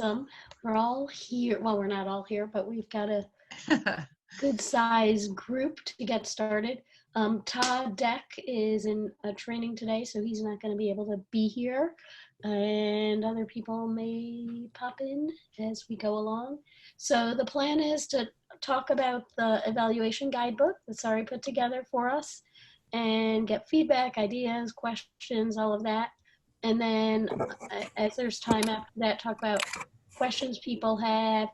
We're all here. Well, we're not all here, but we've got a good size group to get started. Todd Deck is in a training today, so he's not going to be able to be here. And other people may pop in as we go along. So the plan is to talk about the evaluation guidebook that Sari put together for us and get feedback, ideas, questions, all of that. And then as there's time after that, talk about questions people have.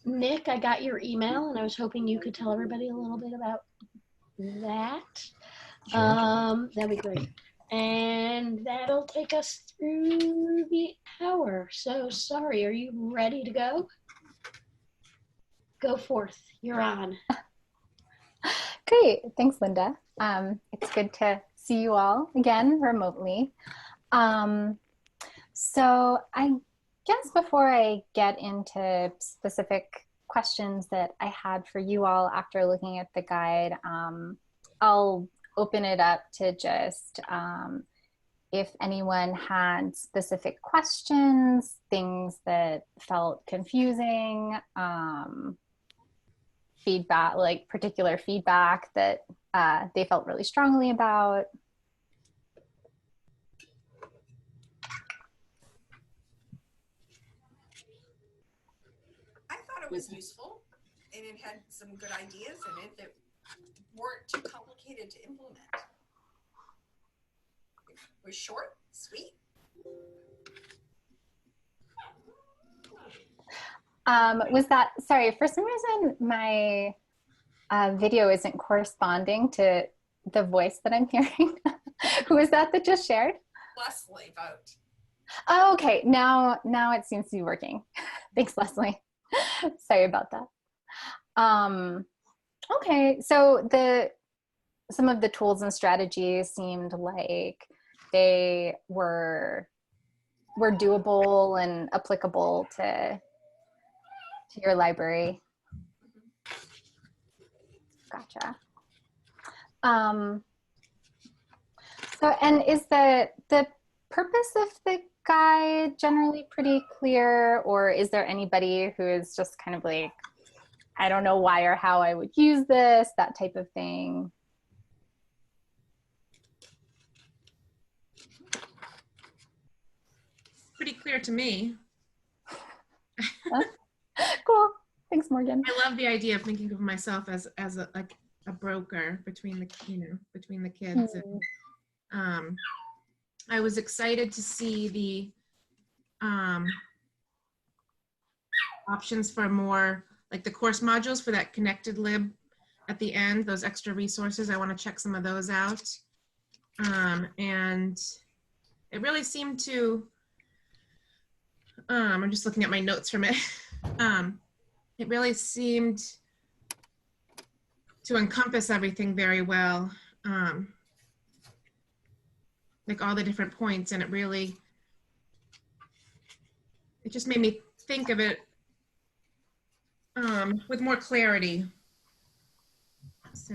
Nick, I got your email and I was hoping you could tell everybody a little bit about that. Sure. That'd be great. And that'll take us through the hour. So Sari, are you ready to go? Go forth, you're on. Great, thanks Linda. It's good to see you all again remotely. So I guess before I get into specific questions that I had for you all after looking at the guide, I'll open it up to just if anyone had specific questions, things that felt confusing, feedback, like particular feedback that they felt really strongly about. I thought it was useful and it had some good ideas in it that weren't too complicated to implement. It was short, sweet. Was that, sorry, for some reason my video isn't corresponding to the voice that I'm hearing. Who is that just shared? Leslie vote. Oh, okay, now it seems to be working. Thanks, Leslie. Sorry about that. Okay, so some of the tools and strategies seemed like they were doable and applicable to your library. Gotcha. So, and is the purpose of the guide generally pretty clear, or is there anybody who is just kind of like, I don't know why or how I would use this, that type of thing? Pretty clear to me. Cool. Thanks, Morgan. I love the idea of thinking of myself as a broker between the kids. And, I was excited to see the options for more, like the course modules for that connected lib at the end, those extra resources. I want to check some of those out. And it really seemed to, I'm just looking at my notes from it. It really seemed to encompass everything very well. Like all the different points, and it just made me think of it with more clarity. So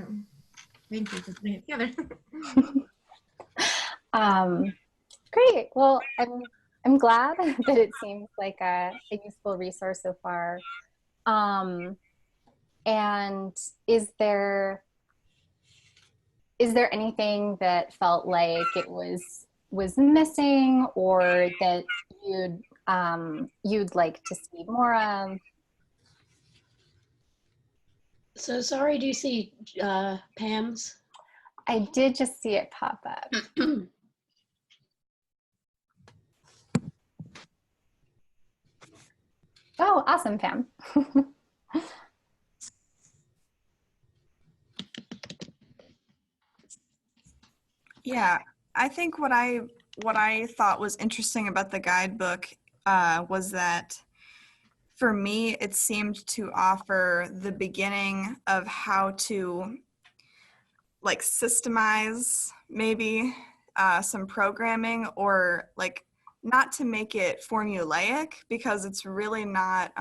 thank you for putting it together. Great. Well, I'm glad that it seems like a useful resource so far. And is there anything that felt like it was missing, or that you'd like to see more of? So Sari, do you see Pam's? I did just see it pop up. Oh, awesome, Pam. Yeah, I think what I thought was interesting about the guidebook was that for me, it seemed to offer the beginning of how to like systemize maybe some programming, or like not to make it formulaic, because it's really not,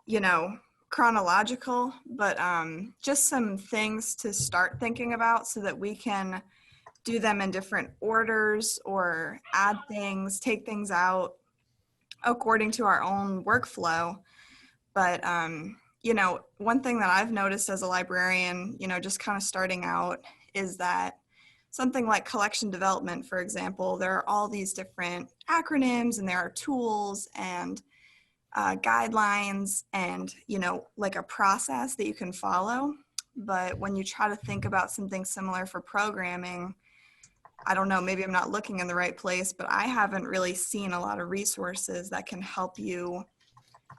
you know, chronological, but just some things to start thinking about so that we can do them in different orders or add things, take things out. according to our own workflow. But, you know, one thing that I've noticed as a librarian, you know, just kind of starting out is that something like collection development, for example, there are all these different acronyms and there are tools and guidelines and, you know, like a process that you can follow. But when you try to think about something similar for programming, I don't know, maybe I'm not looking in the right place, but I haven't really seen a lot of resources that can help you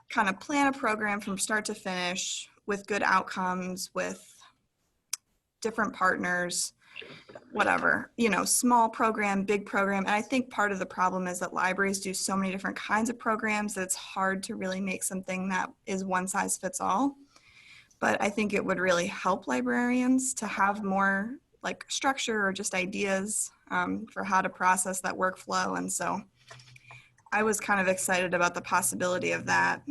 kind of plan a program from start to finish with good outcomes, with different partners, whatever, you know, small program, big program. And I think part of the problem is that libraries do so many different kinds of programs that it's hard to really make something that is one size fits all. But I think it would really help librarians to have more like structure or just ideas for how to process that workflow. And so I was kind of excited about the possibility of that,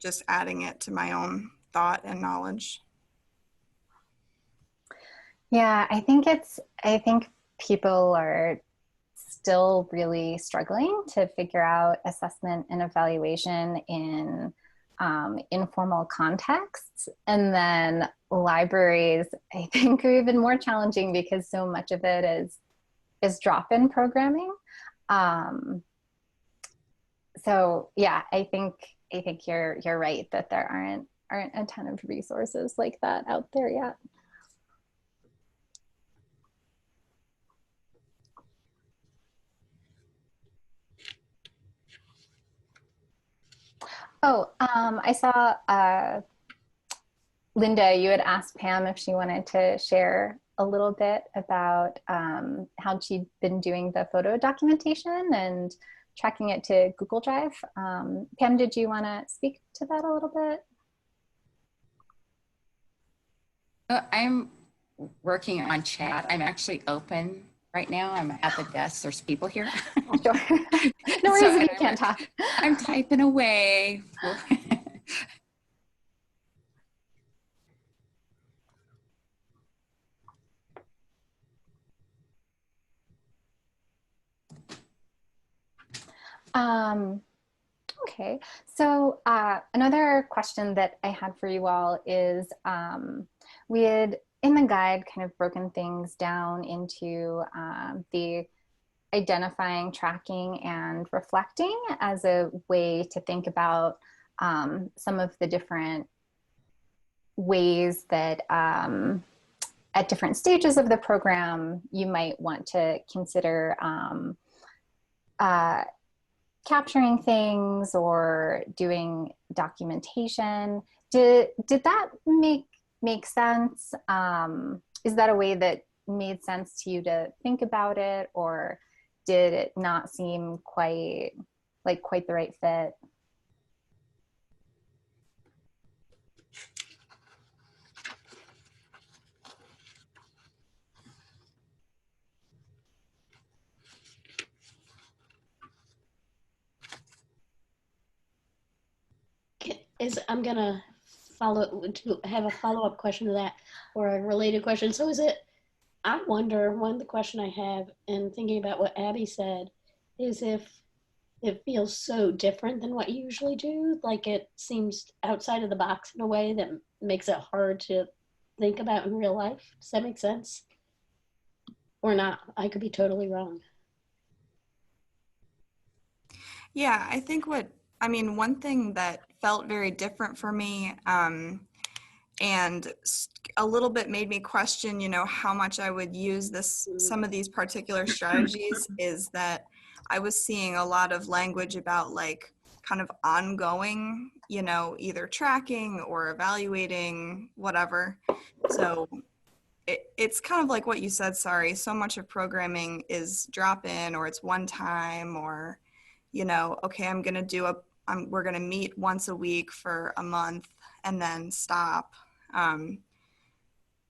just adding it to my own thought and knowledge. Yeah, I think people are still really struggling to figure out assessment and evaluation in informal contexts. And then libraries, I think, are even more challenging because so much of it is drop-in programming. So yeah, I think you're right that there aren't a ton of resources like that out there yet. Oh, I saw Linda, you had asked Pam if she wanted to share a little bit about how she'd been doing the photo documentation and tracking it to Google Drive. Pam, did you want to speak to that a little bit? I'm working on chat. I'm actually open right now. I'm at the desk. There's people here. Sure. No reason you can't talk. I'm typing away. Okay, so another question that I had for you all is we had in the guide kind of broken things down into the identifying, tracking, and reflecting as a way to think about some of the different ways that at different stages of the program you might want to consider capturing things or doing documentation. Did that make sense? Is that a way that made sense to you to think about it, or did it not seem quite the right fit? I'm gonna have a follow-up question to that, or a related question. So I wonder, the question I have, and thinking about what Abby said, is if it feels so different than what you usually do, like it seems outside of the box in a way that makes it hard to think about in real life. Does that make sense? Or not? I could be totally wrong. Yeah, I think one thing that felt very different for me and a little bit made me question, you know, how much I would use some of these particular strategies is that I was seeing a lot of language about like kind of ongoing, you know, either tracking or evaluating, whatever. So it's kind of like what you said, sorry, so much of programming is drop in, or it's one time, or, you know, okay, we're going to meet once a week for a month and then stop.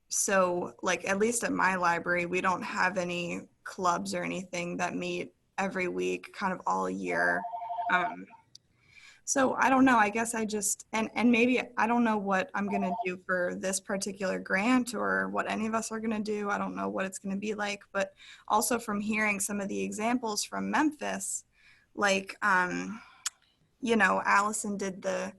So like, at least at my library, we don't have any clubs or anything that meet every week kind of all year. So I don't know, I guess I just, and maybe I don't know what I'm going to do for this particular grant or what any of us are going to do. I don't know what it's going to be like, but also from hearing some of the examples from Memphis, like you know, Allison did the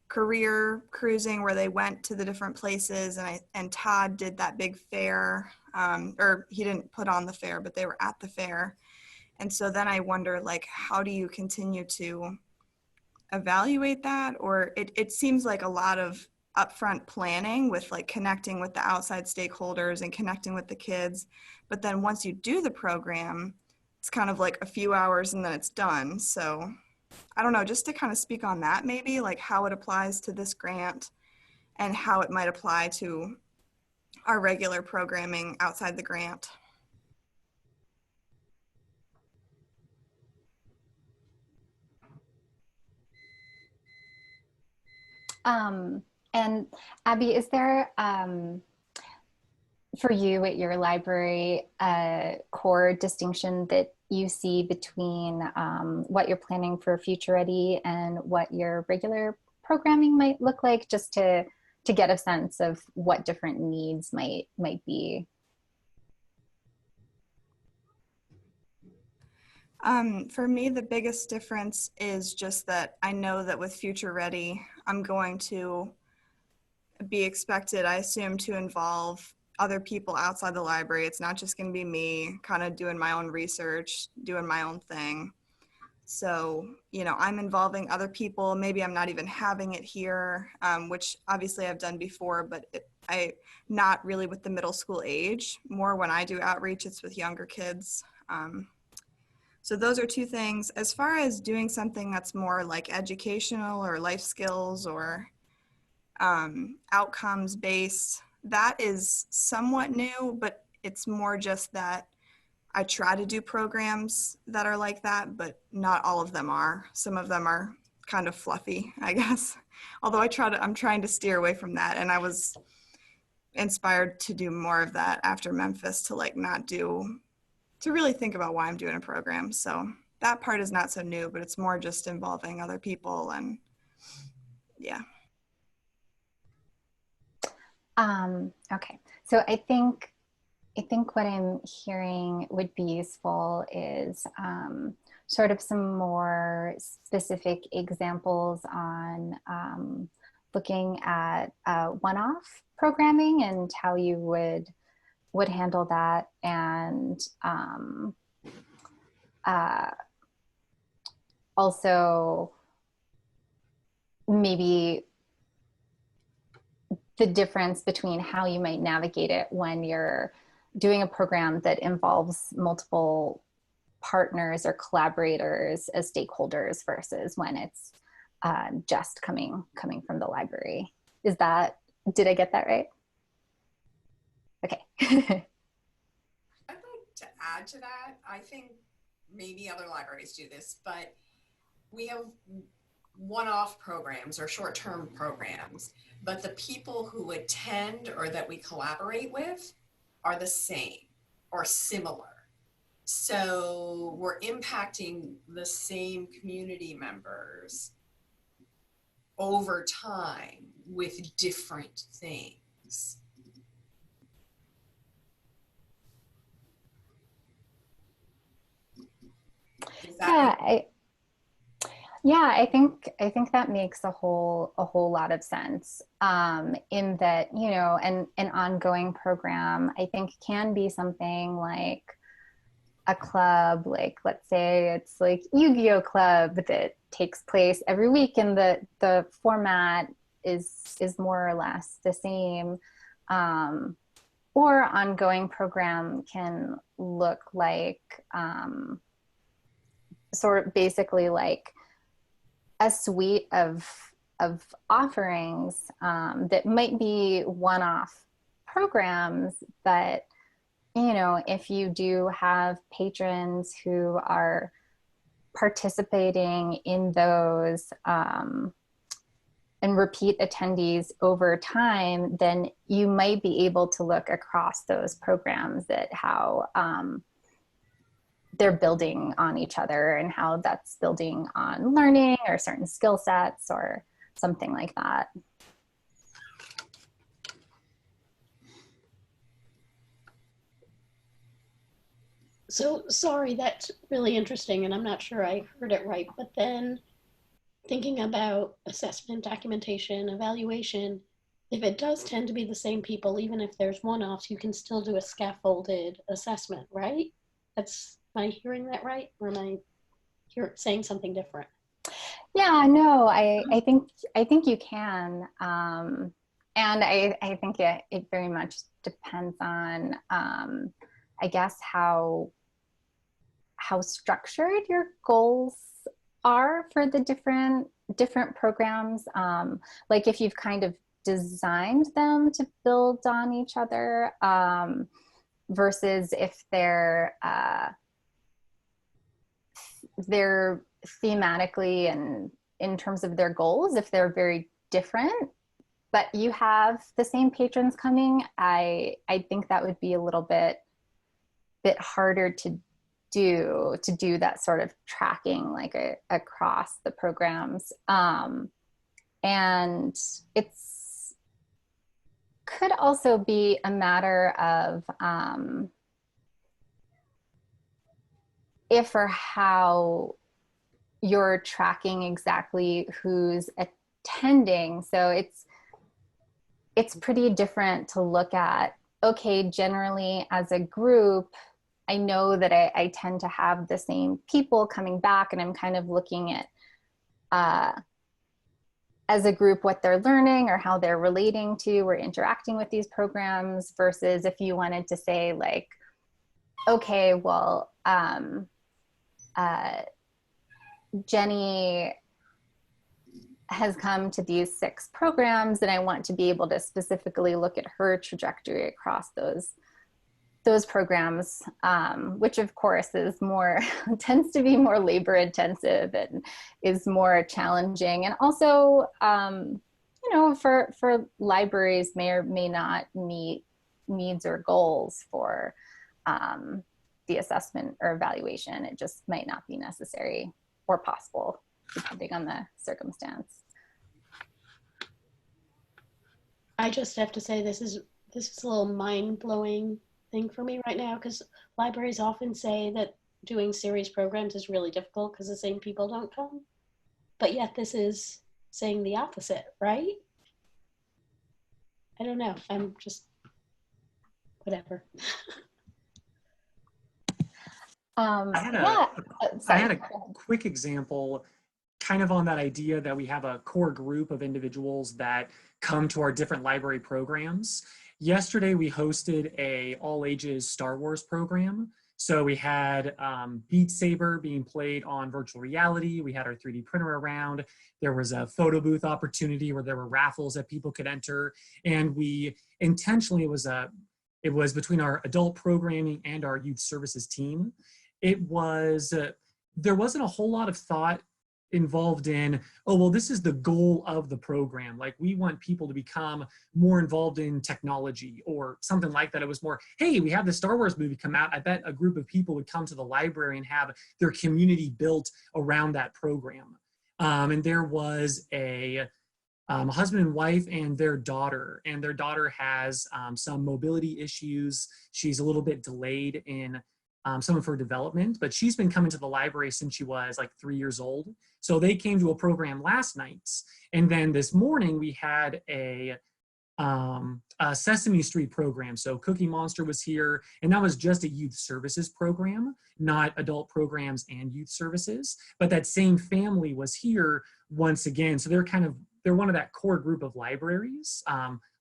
career cruising where they went to the different places, and Todd did that big fair, or he didn't put on the fair, but they were at the fair. And so then I wonder, like, how do you continue to evaluate that? Or it seems like a lot of upfront planning with like connecting with the outside stakeholders and connecting with the kids. But then once you do the program, it's kind of like a few hours and then it's done. So I don't know, just to kind of speak on that, maybe like how it applies to this grant and how it might apply to our regular programming outside the grant. And Abby, is there, for you at your library, a core distinction that you see between what you're planning for Future Ready and what your regular programming might look like, just to get a sense of what different needs might be? For me, the biggest difference is just that I know that with Future Ready, I'm going to be expected, I assume, to involve other people outside the library. It's not just going to be me kind of doing my own research, doing my own thing. So, you know, I'm involving other people. Maybe I'm not even having it here, which obviously I've done before, but I not really with the middle school age. More when I do outreach, it's with younger kids. So those are two things. As far as doing something that's more like educational or life skills or outcomes based, that is somewhat new, but it's more just that I try to do programs that are like that, but not all of them are. Some of them are kind of fluffy, I guess. Although I'm trying to steer away from that. And I was inspired to do more of that after Memphis, to really think about why I'm doing a program. So that part is not so new, but it's more just involving other people and yeah. Okay, so I think what I'm hearing would be useful is sort of some more specific examples on looking at one-off programming and how you would handle that, and also maybe the difference between how you might navigate it when you're doing a program that involves multiple partners or collaborators as stakeholders versus when it's just coming from the library. Did I get that right? Okay. I'd like to add to that. I think maybe other libraries do this, but we have one-off programs or short-term programs, but the people who attend or that we collaborate with are the same or similar. So we're impacting the same community members over time with different things. I think that makes a whole lot of sense. In that, you know, an ongoing program, I think, can be something like a club, like let's say it's like Yu-Gi-Oh club that takes place every week, and the format is more or less the same. Or ongoing program can look like sort of basically like a suite of offerings that might be one-off programs, but you know, if you do have patrons who are participating in those and repeat attendees over time, then you might be able to look across those programs at how they're building on each other and how that's building on learning or certain skill sets or something like that. So sorry, that's really interesting, and I'm not sure I heard it right. But then thinking about assessment, documentation, evaluation, if it does tend to be the same people, even if there's one-offs, you can still do a scaffolded assessment, right? Am I hearing that right? Or am I saying something different? Yeah, no, I think you can. And I think it very much depends on I guess how structured your goals are for the different programs. Like if you've kind of designed them to build on each other, versus if they're thematically and in terms of their goals, if they're very different, but you have the same patrons coming, I think that would be a little bit harder to do that sort of tracking like across the programs. And it's could also be a matter of if or how you're tracking exactly who's attending. So it's pretty different to look at, okay, generally as a group, I know that I tend to have the same people coming back, and I'm kind of looking at as a group what they're learning or how they're relating to or interacting with these programs, versus if you wanted to say like, okay, well, Jenny has come to these 6 programs, and I want to be able to specifically look at her trajectory across those programs, which of course is more tends to be more labor intensive and is more challenging, and also for libraries may or may not meet needs or goals for the assessment or evaluation. It just might not be necessary or possible depending on the circumstance. I just have to say this is a little mind-blowing thing for me right now, because libraries often say that doing series programs is really difficult because the same people don't come, but yet this is saying the opposite, right? I don't know. I'm just whatever. I had a quick example kind of on that idea that we have a core group of individuals that come to our different library programs. Yesterday, we hosted a all ages Star Wars program. So we had Beat Saber being played on virtual reality. We had our 3D printer around. There was a photo booth opportunity where there were raffles that people could enter. And we intentionally, it was between our adult programming and our youth services team. It was, there wasn't a whole lot of thought involved in, oh, well, this is the goal of the program. Like, we want people to become more involved in technology or something like that. It was more, hey, we have the Star Wars movie come out. I bet a group of people would come to the library and have their community built around that program. And there was a husband and wife and their daughter has some mobility issues. She's a little bit delayed in some of her development, but she's been coming to the library since she was like 3 years old. So they came to a program last night. And then this morning we had a Sesame Street program. So Cookie Monster was here, and that was just a youth services program, not adult programs and youth services. But that same family was here once again. So they're one of that core group of libraries,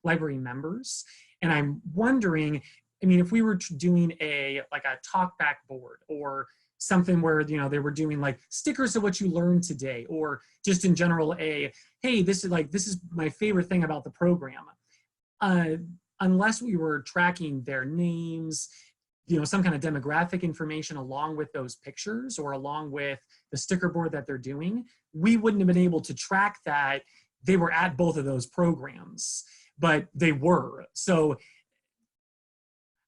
library members. And I'm wondering, I mean, if we were doing a talk back board or something where, they were doing like stickers of what you learned today, or just in general, hey, this is my favorite thing about the program. Unless we were tracking their names, some kind of demographic information along with those pictures or along with the sticker board that they're doing, we wouldn't have been able to track that they were at both of those programs, but they were. So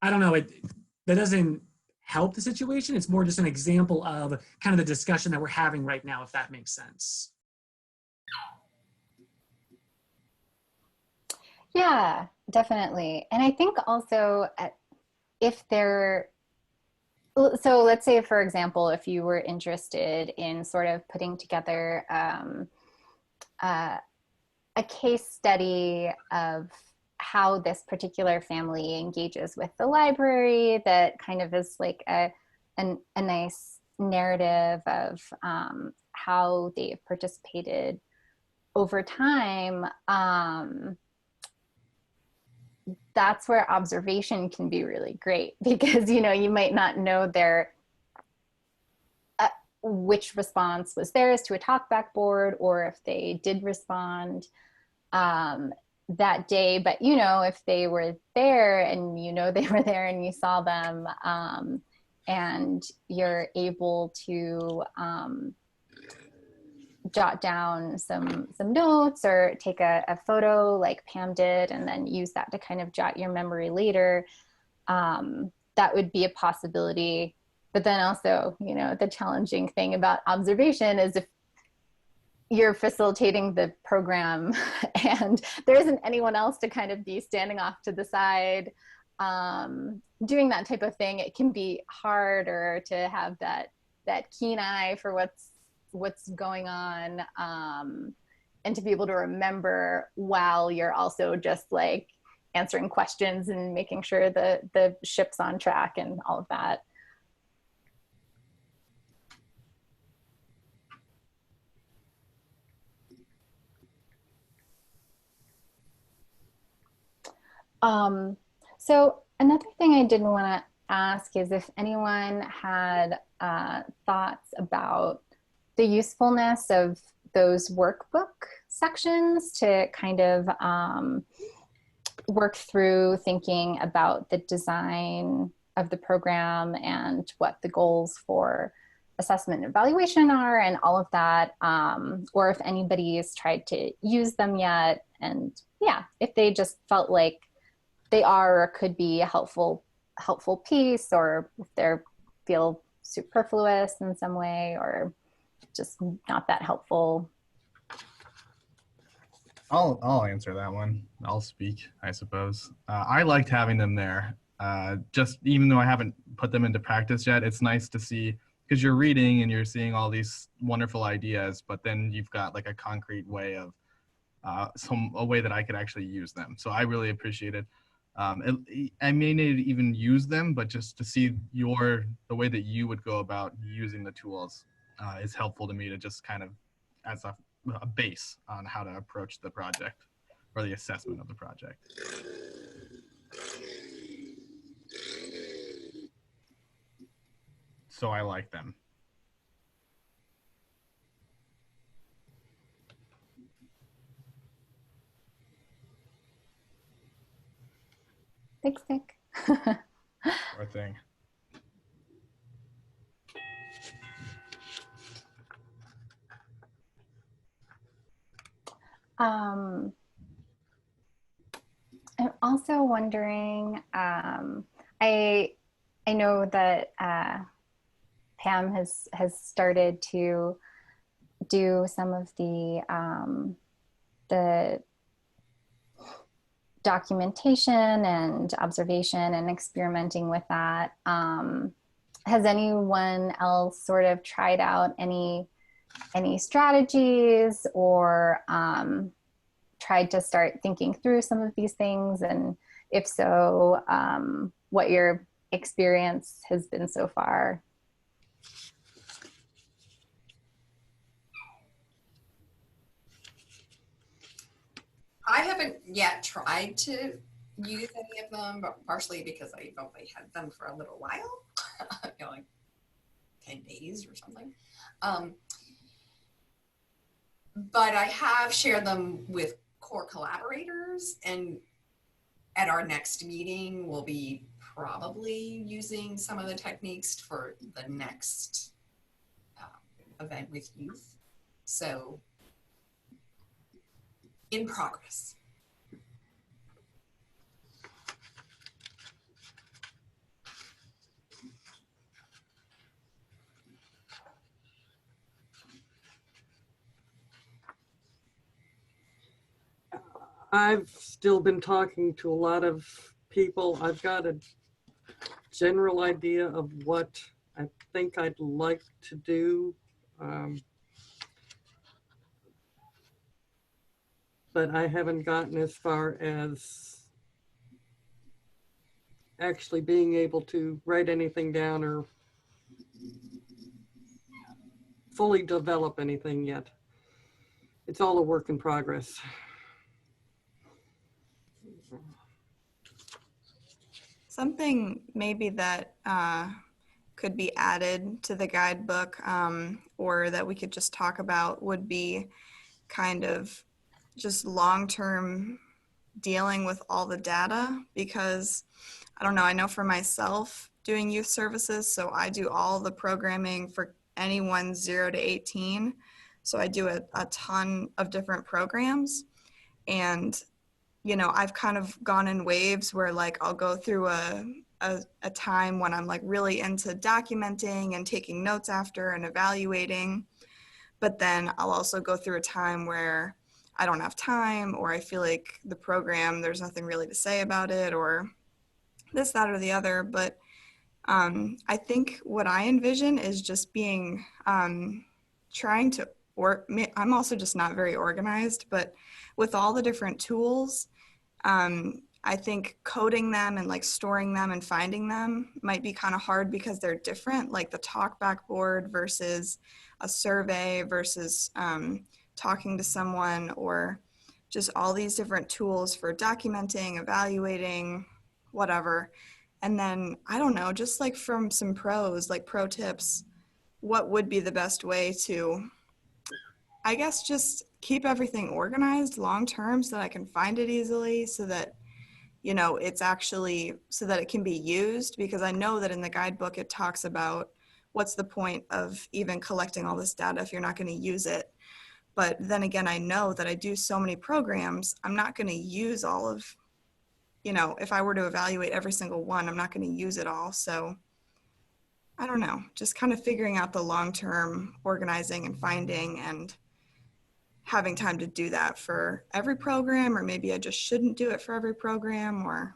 I don't know, that doesn't help the situation. It's more just an example of kind of the discussion that we're having right now, if that makes sense. Yeah, definitely. And I think also so let's say, for example, if you were interested in sort of putting together a case study of how this particular family engages with the library that kind of is like a nice narrative of how they've participated over time. That's where observation can be really great, because you might not know their which response was theirs to a talkback board, or if they did respond that day. But if they were there and they were there and you saw them, and you're able to jot down some notes or take a photo like Pam did, and then use that to kind of jot your memory later, that would be a possibility. But then also, the challenging thing about observation is if you're facilitating the program and there isn't anyone else to kind of be standing off to the side doing that type of thing, it can be harder to have that keen eye for what's going on, and to be able to remember while you're also just like answering questions and making sure the ship's on track and all of that. So another thing I did want to ask is if anyone had thoughts about the usefulness of those workbook sections to kind of work through thinking about the design of the program and what the goals for assessment and evaluation are and all of that, or if anybody's tried to use them yet, and yeah, if they just felt like they are or could be a helpful piece, or if they feel superfluous in some way or just not that helpful. I'll answer that one. I'll speak, I suppose. I liked having them there. Just even though I haven't put them into practice yet, it's nice to see, because you're reading and you're seeing all these wonderful ideas, but then you've got like a concrete way of a way that I could actually use them. So I really appreciate it. I may not even use them, but just to see the way that you would go about using the tools is helpful to me, to just kind of as a base on how to approach the project or the assessment of the project. So I like them. Thanks, Nick. Sure thing. I'm also wondering, I know that Pam has started to do some of the documentation and observation and experimenting with that. Has anyone else sort of tried out any strategies, or tried to start thinking through some of these things? And if so, what your experience has been so far? I haven't yet tried to use any of them, but partially because I've only had them for a little while, like 10 days or something. But I have shared them with core collaborators, and at our next meeting, we'll be probably using some of the techniques for the next event with youth. So, in progress. I've still been talking to a lot of people. I've got a general idea of what I think I'd like to do. but I haven't gotten as far as actually being able to write anything down or fully develop anything yet. It's all a work in progress. Something maybe that could be added to the guidebook, or that we could just talk about, would be kind of just long-term dealing with all the data, because I don't know, I know for myself doing youth services, so I do all the programming for anyone 0 to 18. So I do a ton of different programs, and you know, I've kind of gone in waves where like I'll go through a time when I'm like really into documenting and taking notes after and evaluating. But then I'll also go through a time where I don't have time, or I feel like the program, there's nothing really to say about it, or this, that, or the other. But I think what I envision is just being, trying to, or I'm also just not very organized, but with all the different tools, I think coding them and like storing them and finding them might be kind of hard because they're different, like the talkback board versus a survey versus talking to someone, or just all these different tools for documenting, evaluating, whatever. And then, I don't know, just like from some pros, like pro tips, what would be the best way to, I guess, just keep everything organized long term so that I can find it easily, so that, you know, it's actually, so that it can be used, because I know that in the guidebook it talks about what's the point of even collecting all this data if you're not going to use it. But then again, I know that I do so many programs, I'm not going to use all of, you know, if I were to evaluate every single one, I'm not going to use it all. So I don't know, just kind of figuring out the long-term organizing and finding, and having time to do that for every program, or maybe I just shouldn't do it for every program or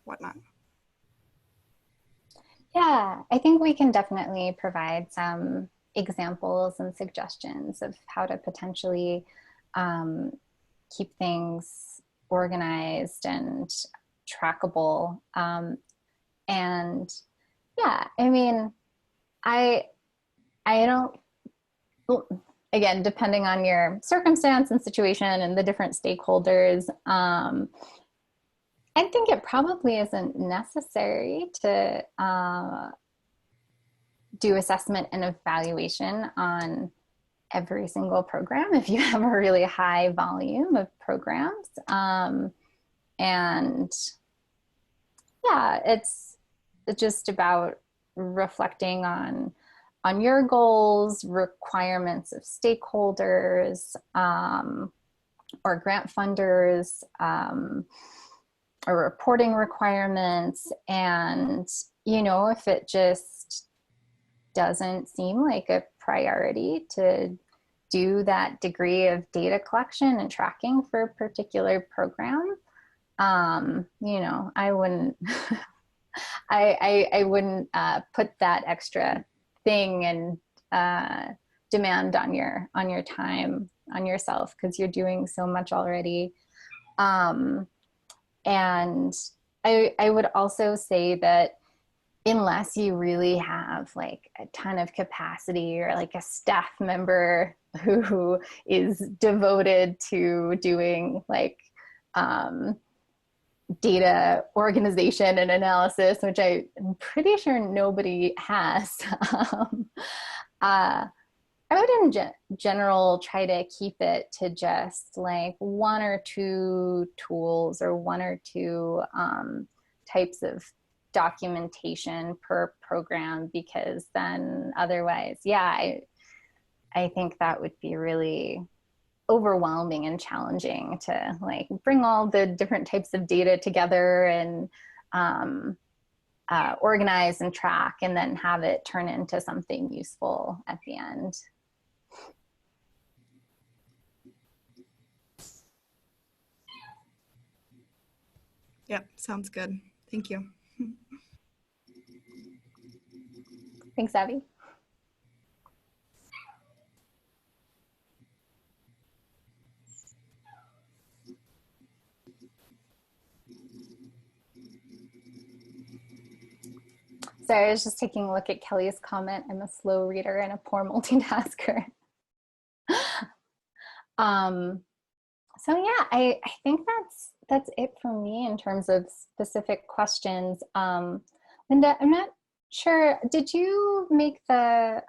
whatnot. Yeah, I think we can definitely provide some examples and suggestions of how to potentially keep things organized and trackable. And yeah, I mean, I don't, again, depending on your circumstance and situation and the different stakeholders, I think it probably isn't necessary to do assessment and evaluation on every single program if you have a really high volume of programs. And yeah, it's just about reflecting on your goals, requirements of stakeholders, or grant funders, or reporting requirements. And, you know, if it just doesn't seem like a priority to do that degree of data collection and tracking for a particular program, you know, I wouldn't, I wouldn't put that extra thing and demand on your time on yourself, because you're doing so much already. And I would also say that unless you really have like a ton of capacity, or like a staff member who is devoted to doing like data organization and analysis, which I'm pretty sure nobody has, I would in general try to keep it to just like 1 or 2 tools, or 1 or 2 types of documentation per program, because then otherwise, yeah, I think that would be really overwhelming and challenging to like bring all the different types of data together and organize and track, and then have it turn into something useful at the end. Yep, sounds good. Thank you. Thanks, Abby. Sorry, I was just taking a look at Kelly's comment. I'm a slow reader and a poor multitasker. So yeah, I think that's it for me in terms of specific questions. Linda, I'm not sure, did you make the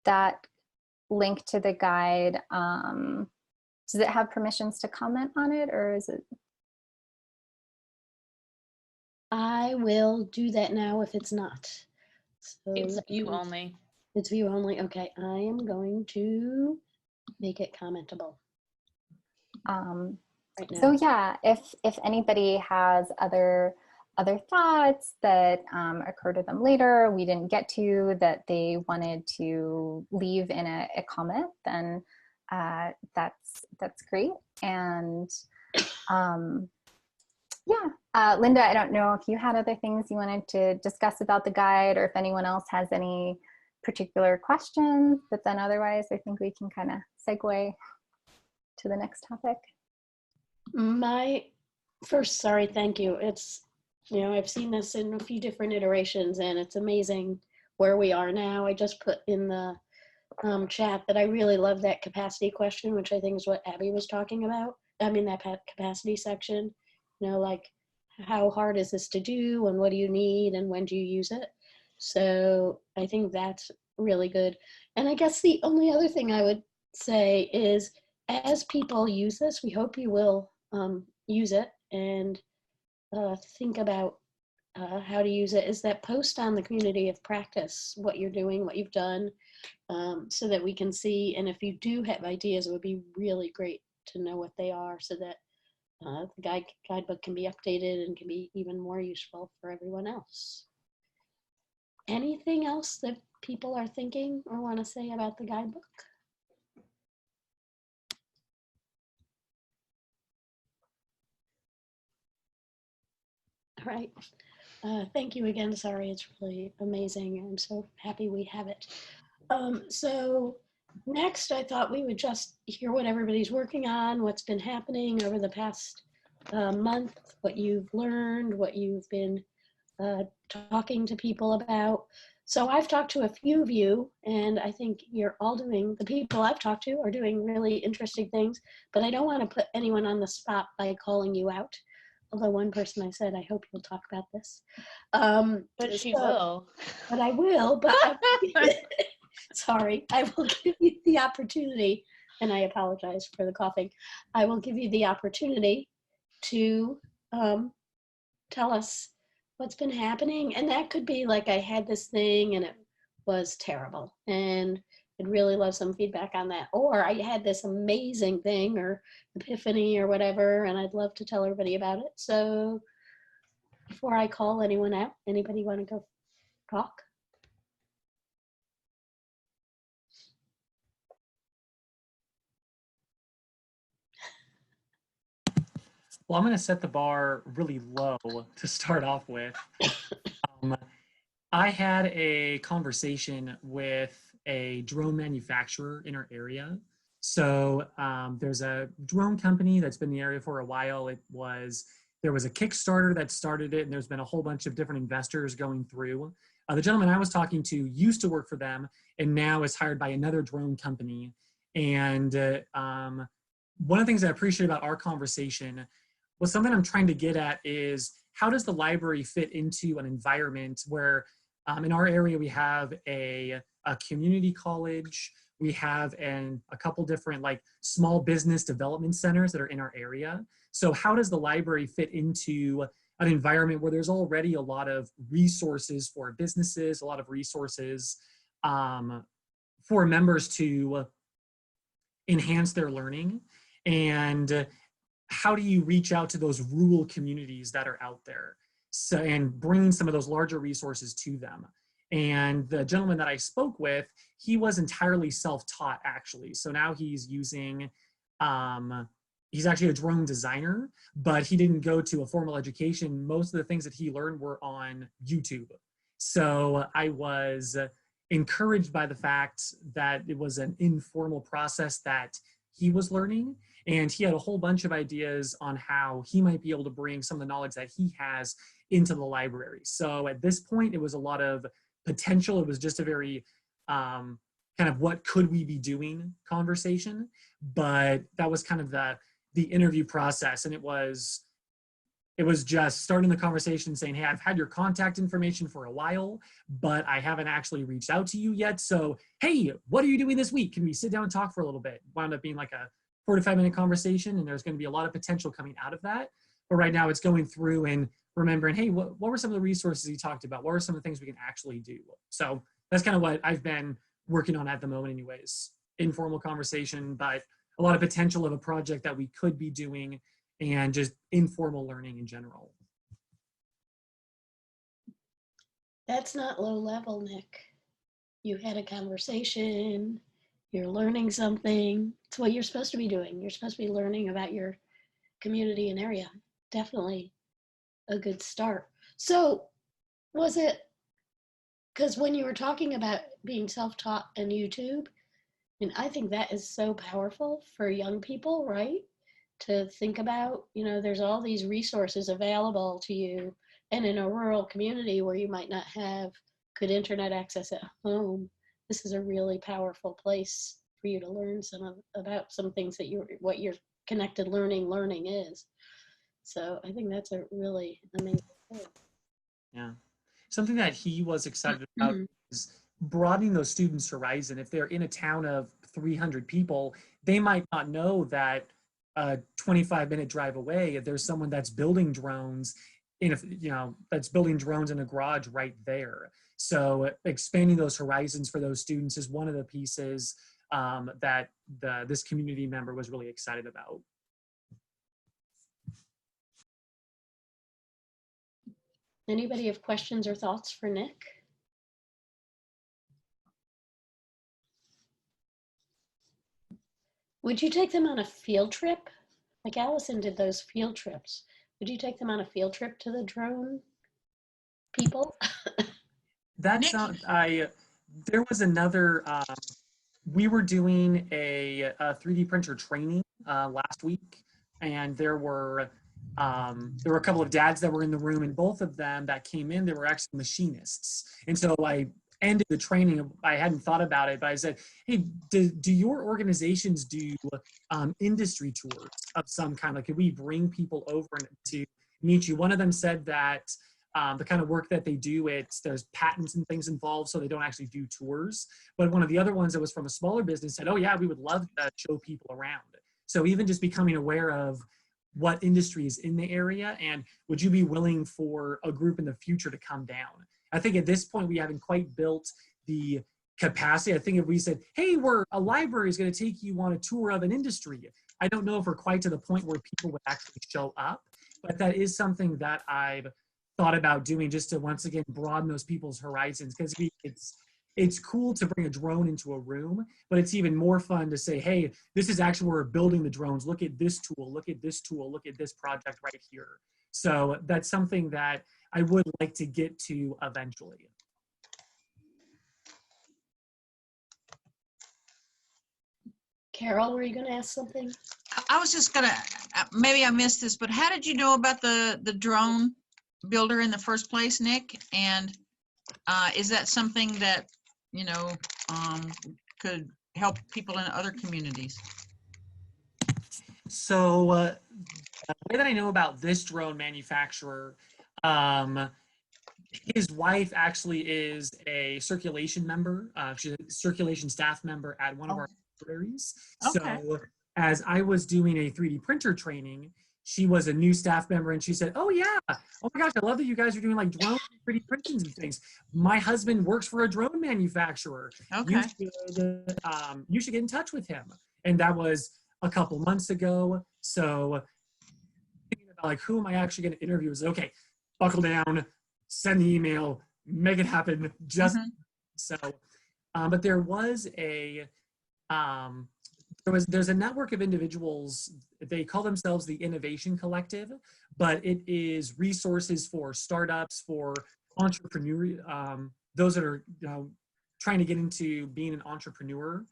that link to the guide? Does it have permissions to comment on it, or is it? I will do that now if it's not. So It's view only. It's view only. Okay, I am going to make it commentable. Right now. So yeah, if anybody has other thoughts that occur to them later, we didn't get to, that they wanted to leave in a comment, then that's great. And yeah, Linda, I don't know if you had other things you wanted to discuss about the guide, or if anyone else has any particular questions, but then otherwise I think we can kind of segue to the next topic. My first, sorry, thank you. It's, you know, I've seen this in a few different iterations and it's amazing where we are now. I just put in the chat that I really love that capacity question, which I think is what Abby was talking about. I mean, that capacity section, you know, like how hard is this to do and what do you need and when do you use it? So I think that's really good. And I guess the only other thing I would say is, as people use this, we hope you will use it and think about how to use it, is that post on the community of practice what you're doing, what you've done, so that we can see. And if you do have ideas, it would be really great to know what they are, so that the guidebook can be updated and can be even more useful for everyone else. Anything else that people are thinking or want to say about the guidebook? All right. Thank you again. Sorry, it's really amazing. I'm so happy we have it. So next, I thought we would just hear what everybody's working on, what's been happening over the past month, what you've learned, what you've been talking to people about. So I've talked to a few of you, and I think you're all doing, the people I've talked to are doing really interesting things, but I don't want to put anyone on the spot by calling you out. Although one person I said, I hope you'll talk about this. But she will. But I will, but sorry, I will give you the opportunity, and I apologize for the coughing. I will give you the opportunity to tell us what's been happening. And that could be like, I had this thing and it was terrible, and I'd really love some feedback on that. Or I had this amazing thing or epiphany or whatever, and I'd love to tell everybody about it. So before I call anyone out, anybody want to go talk? Well, I'm going to set the bar really low to start off with. I had a conversation with a drone manufacturer in our area. So there's a drone company that's been in the area for a while. There was a Kickstarter that started it, and there's been a whole bunch of different investors going through. The gentleman I was talking to used to work for them and now is hired by another drone company. And one of the things I appreciate about our conversation was something I'm trying to get at is, how does the library fit into an environment where in our area we have a community college, we have a couple different like small business development centers that are in our area. So how does the library fit into an environment where there's already a lot of resources for businesses, a lot of resources for members to enhance their learning? And how do you reach out to those rural communities that are out there, so, and bringing some of those larger resources to them? And the gentleman that I spoke with, he was entirely self-taught actually. So now he's using, he's actually a drone designer, but he didn't go to a formal education. Most of the things that he learned were on YouTube. So I was encouraged by the fact that it was an informal process, that he was learning. And he had a whole bunch of ideas on how he might be able to bring some of the knowledge that he has into the library. So at this point, it was a lot of potential. It was just a very kind of what could we be doing conversation. But that was kind of the interview process. And it was just starting the conversation saying, hey, I've had your contact information for a while, but I haven't actually reached out to you yet. So, hey, what are you doing this week? Can we sit down and talk for a little bit? Wound up being like a 45-minute conversation, and there's going to be a lot of potential coming out of that. But right now it's going through and remembering, hey, what were some of the resources he talked about? What were some of the things we can actually do? So that's kind of what I've been working on at the moment anyways. Informal conversation, but a lot of potential of a project that we could be doing and just informal learning in general. That's not low level, Nick. You had a conversation, you're learning something. It's what you're supposed to be doing. You're supposed to be learning about your community and area. Definitely a good start. So was it, because when you were talking about being self-taught and YouTube, and I think that is so powerful for young people, right? To think about, there's all these resources available to you. And in a rural community where you might not have good internet access at home, this is a really powerful place for you to learn about some things that what your connected learning is. So I think that's a really amazing thing. Yeah. Something that he was excited about is broadening those students' horizon. If they're in a town of 300 people, they might not know that a 25-minute drive away, if there's someone that's building drones that's building drones in a garage right there. So expanding those horizons for those students is one of the pieces that this community member was really excited about. Anybody have questions or thoughts for Nick? Would you take them on a field trip? Like Allison did those field trips. Would you take them on a field trip to the drone people? That's there was another, we were doing a 3D printer training last week, and there were a couple of dads that were in the room, and both of them that came in, they were actually machinists. And so I ended the training. I hadn't thought about it, but I said, hey, do your organizations do industry tours of some kind? Like, could we bring people over to meet you? One of them said that the kind of work that they do, there's patents and things involved, so they don't actually do tours. But one of the other ones that was from a smaller business said, oh yeah, we would love to show people around. So even just becoming aware of what industry is in the area, and would you be willing for a group in the future to come down? I think at this point we haven't quite built the capacity. I think if we said, hey, a library is going to take you on a tour of an industry, I don't know if we're quite to the point where people would actually show up, but that is something that I've thought about doing, just to once again broaden those people's horizons, because it's cool to bring a drone into a room, but it's even more fun to say, hey, this is actually where we're building the drones. Look at this tool, look at this tool, look at this project right here. So that's something that I would like to get to eventually. Carol, were you going to ask something? I was just gonna, maybe I missed this, but how did you know about the drone builder in the first place, Nick? And is that something that, could help people in other communities? So the way that I know about this drone manufacturer, his wife actually is a circulation member. She's a circulation staff member at one of our libraries. Okay. So as I was doing a 3D printer training, she was a new staff member, and she said, oh yeah, oh my gosh, I love that you guys are doing like drone 3D printings and things. My husband works for a drone manufacturer. Okay. You should get in touch with him. And that was a couple months ago. So thinking about like, who am I actually going to interview? Is okay, buckle down, send the email, make it happen. Just so, but there was there's a network of individuals. They call themselves the Innovation Collective, but it is resources for startups, for entrepreneurs, those that are trying to get into being an entrepreneur.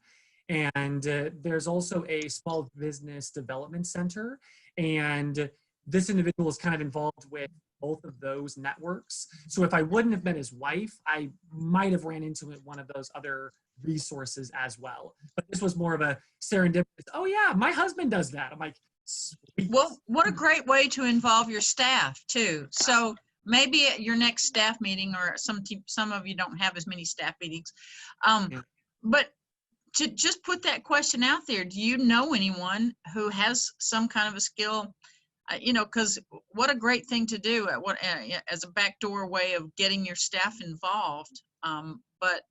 And there's also a small business development center. And this individual is kind of involved with both of those networks. So if I wouldn't have met his wife, I might have ran into one of those other resources as well. But this was more of a serendipitous, oh yeah, my husband does that. I'm like, sweet. Well, what a great way to involve your staff too. So maybe at your next staff meeting, or some of you don't have as many staff meetings, but to just put that question out there, do you know anyone who has some kind of a skill? You know, because what a great thing to do as a backdoor way of getting your staff involved. But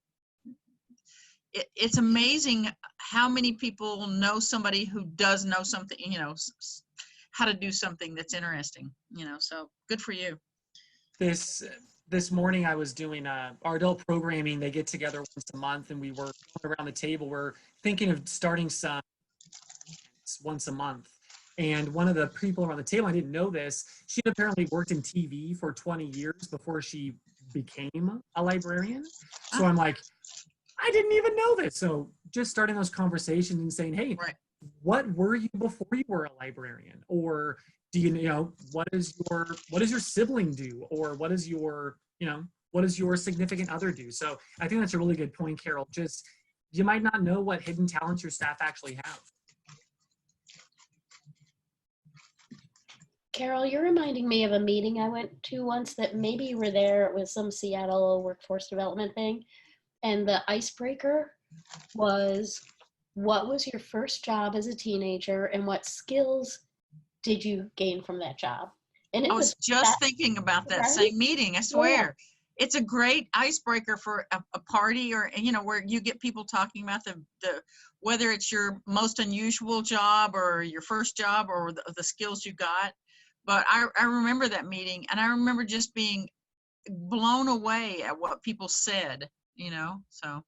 it's amazing how many people know somebody who does know something, you know, how to do something that's interesting, you know, so good for you. This morning I was doing our adult programming. They get together once a month and we were going around the table. We're thinking of starting some once a month. And one of the people around the table, I didn't know this, she had apparently worked in TV for 20 years before she became a librarian. So I'm like, I didn't even know this. So just starting those conversations and saying, hey, what were you before you were a librarian? Or do you know, what does your sibling do? Or what is your, you know, what does your significant other do? So I think that's a really good point, Carol. Just, you might not know what hidden talents your staff actually have. Carol, you're reminding me of a meeting I went to once that maybe you were there. It was some Seattle workforce development thing. And the icebreaker was, what was your first job as a teenager and what skills did you gain from that job? And I was just thinking about that same meeting, I swear. Yeah. It's a great icebreaker for a party, or, you know, where you get people talking about the whether it's your most unusual job or your first job or the skills you got. But I remember that meeting, and I remember just being blown away at what people said, you know, so.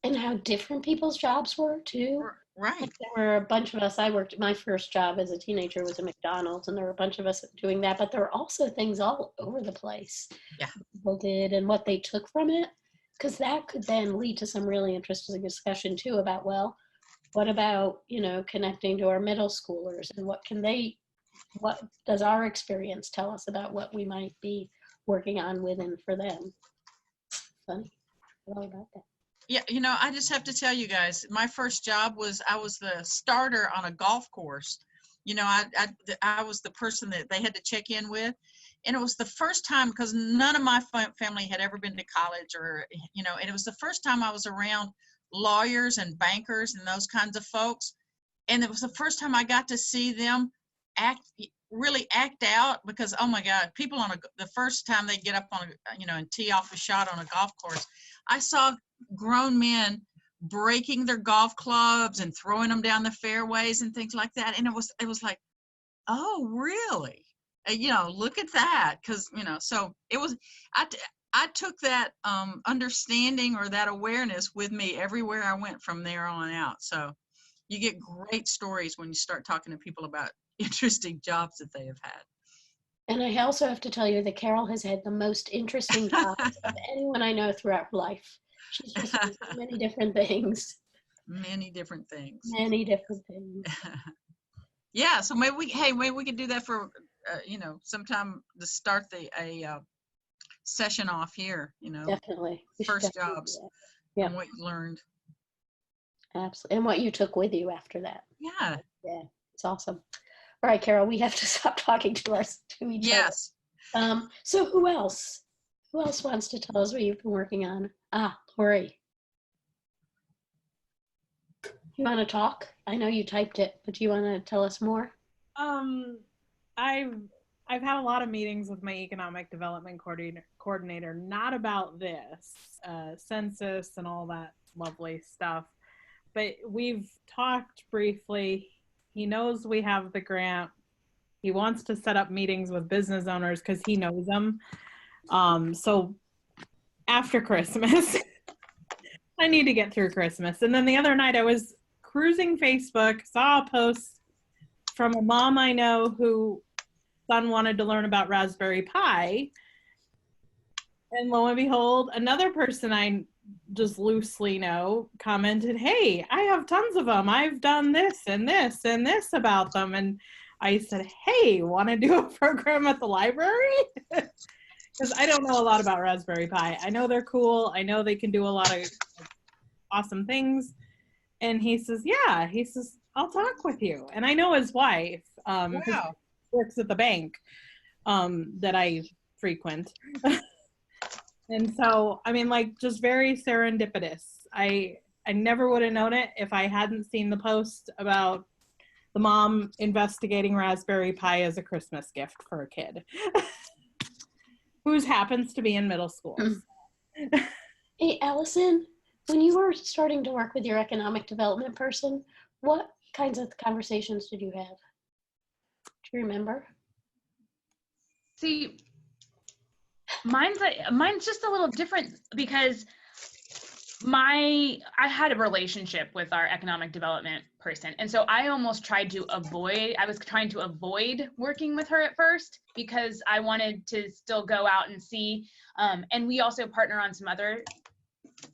And how different people's jobs were too. Right. Like there were a bunch of us, my first job as a teenager was at McDonald's, and there were a bunch of us doing that, but there were also things all over the place. Yeah. People did and what they took from it, because that could then lead to some really interesting discussion too about, well, what about, you know, connecting to our middle schoolers, and what does our experience tell us about what we might be working on with and for them? Funny. All about that. Yeah, you know, I just have to tell you guys, my first job was, I was the starter on a golf course. You know, I was the person that they had to check in with. And it was the first time, because none of my family had ever been to college, or, you know, and it was the first time I was around lawyers and bankers and those kinds of folks. And it was the first time I got to see them really act out, because, oh my God, people the first time they get up on you know, and tee off a shot on a golf course, I saw grown men breaking their golf clubs and throwing them down the fairways and things like that. And it was like, oh, really? You know, look at that. Because, you know, so it was, I took that understanding or that awareness with me everywhere I went from there on out. So you get great stories when you start talking to people about interesting jobs that they have had. And I also have to tell you that Carol has had the most interesting jobs of anyone I know throughout her life. She's just done so many different things. Many different things. Many different things. Yeah, so maybe we could do that for, you know, sometime to start a session off here, you know. Definitely. First jobs. Yeah. And what you learned. Absolutely. And what you took with you after that. Yeah. Yeah, it's awesome. All right, Carol, we have to stop talking to each yes. other. So who else? Who else wants to tell us what you've been working on? Lori. You want to talk? I know you typed it, but do you want to tell us more? I've had a lot of meetings with my economic development coordinator, not about this, census and all that lovely stuff, but we've talked briefly. He knows we have the grant. He wants to set up meetings with business owners because he knows them. So after Christmas, I need to get through Christmas. And then the other night I was cruising Facebook, saw a post from a mom I know who son wanted to learn about Raspberry Pi. And lo and behold, another person I just loosely know, commented, "Hey, I have tons of them. I've done this and this and this about them." And I said, "Hey, want to do a program at the library?" Because I don't know a lot about Raspberry Pi. I know they're cool. I know they can do a lot of awesome things. And he says, "Yeah." He says, "I'll talk with you." And I know his wife, his wife works at the bank that I frequent. And so, I mean, like, just very serendipitous. I never would have known it if I hadn't seen the post about the mom investigating Raspberry Pi as a Christmas gift for a kid who happens to be in middle school. Hey, Allison, when you were starting to work with your economic development person, what kinds of conversations did you have? Do you remember? See, mine's just a little different because I had a relationship with our economic development person, and so I was trying to avoid working with her at first because I wanted to still go out and see, and we also partner on some other